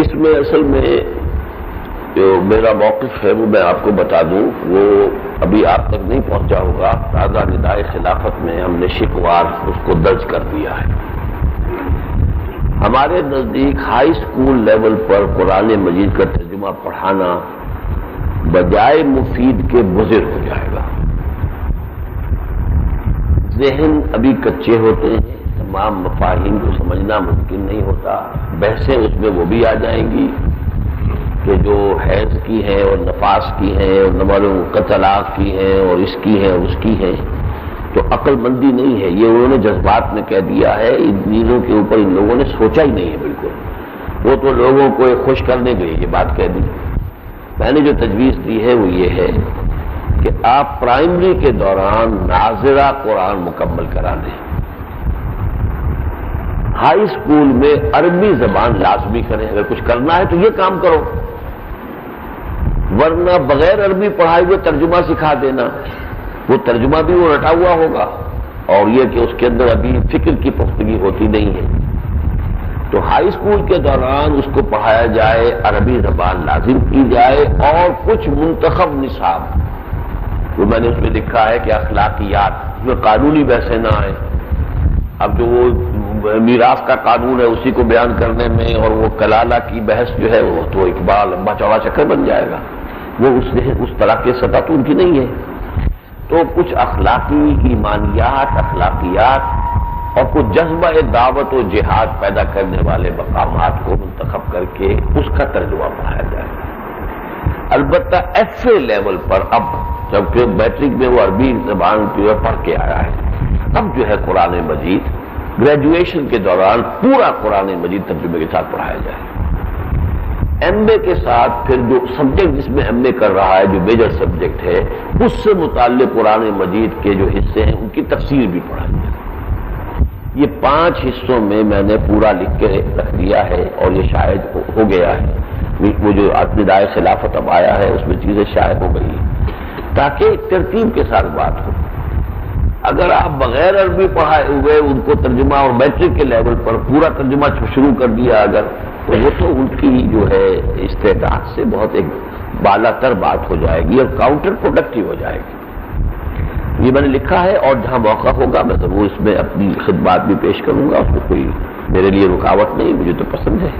اس میں اصل میں جو میرا موقف ہے وہ میں آپ کو بتا دوں، وہ ابھی آپ تک نہیں پہنچا ہوگا۔ تازہ ندائے خلافت میں ہم نے شکوار اس کو درج کر دیا ہے۔ ہمارے نزدیک ہائی اسکول لیول پر قرآن مجید کا ترجمہ پڑھانا بجائے مفید کے مضر ہو جائے گا۔ ذہن ابھی کچے ہوتے ہیں، تمام مفاہیم کو سمجھنا ممکن نہیں ہوتا۔ بحثیں اس میں وہ بھی آ جائیں گی کہ جو حیض کی ہیں اور نفاس کی ہیں اور نمبروں طلاق کی ہیں اور اس کی ہیں اور اس کی ہیں، تو عقل مندی نہیں ہے، یہ انہوں نے جذبات میں کہہ دیا ہے۔ ان چیزوں کے اوپر ان لوگوں نے سوچا ہی نہیں ہے بالکل۔ وہ تو لوگوں کو خوش کرنے کے لیے یہ بات کہہ دی۔ میں نے جو تجویز دی ہے وہ یہ ہے کہ آپ پرائمری کے دوران ناظرہ قرآن مکمل کرا دیں، ہائی اسکول میں عربی زبان لازمی کریں۔ اگر کچھ کرنا ہے تو یہ کام کرو، ورنہ بغیر عربی پڑھائے ہوئے ترجمہ سکھا دینا، وہ ترجمہ بھی وہ رٹا ہوا ہوگا، اور یہ کہ اس کے اندر ابھی فکر کی پختگی ہوتی نہیں ہے۔ تو ہائی اسکول کے دوران اس کو پڑھایا جائے، عربی زبان لازم کی جائے، اور کچھ منتخب نصاب جو میں نے اس میں لکھا ہے کہ اخلاقیات میں قانونی بحثیں نہ آئے۔ اب جو وہ میراث کا قانون ہے اسی کو بیان کرنے میں اور وہ کلالہ کی بحث جو ہے وہ تو ایک بڑا لمبا چوڑا چکر بن جائے گا، وہ اس طرح کی سطح تو ان کی نہیں ہے۔ تو کچھ اخلاقی ایمانیات، اخلاقیات اور کچھ جذبہ دعوت و جہاد پیدا کرنے والے مقامات کو منتخب کر کے اس کا ترجمہ پڑھایا جائے۔ البتہ ایف اے لیول پر اب جبکہ میٹرک میں وہ عربی زبان جو پڑھ کے آیا ہے، اب جو ہے قرآن مجید گریجویشن کے دوران پورا قرآن مجید ترجمے کے ساتھ پڑھایا جائے۔ ایم اے کے ساتھ پھر جو سبجیکٹ جس میں ایم اے کر رہا ہے، جو میجر سبجیکٹ ہے، اس سے متعلق قرآن مجید کے جو حصے ہیں ان کی تفسیر بھی پڑھائی جائے۔ یہ 5 حصوں میں میں نے پورا لکھ کے رکھ دیا ہے، اور یہ شاید ہو گیا ہے۔ وہ جو ندائے خلافت اب آیا ہے اس میں چیزیں شائع ہو گئی تاکہ ترتیب کے ساتھ بات ہو۔ اگر آپ بغیر عربی پڑھائے ہوئے ان کو ترجمہ اور میٹرک کے لیول پر پورا ترجمہ شروع کر دیا اگر، تو وہ تو ان کی جو ہے استعداد سے بہت ایک بالا تر بات ہو جائے گی اور کاؤنٹر پروڈکٹیو ہو جائے گی۔ یہ میں نے لکھا ہے، اور جہاں موقع ہوگا میں ضرور اس میں اپنی خدمات بھی پیش کروں گا، اس میں کوئی میرے لیے رکاوٹ نہیں، مجھے تو پسند ہے۔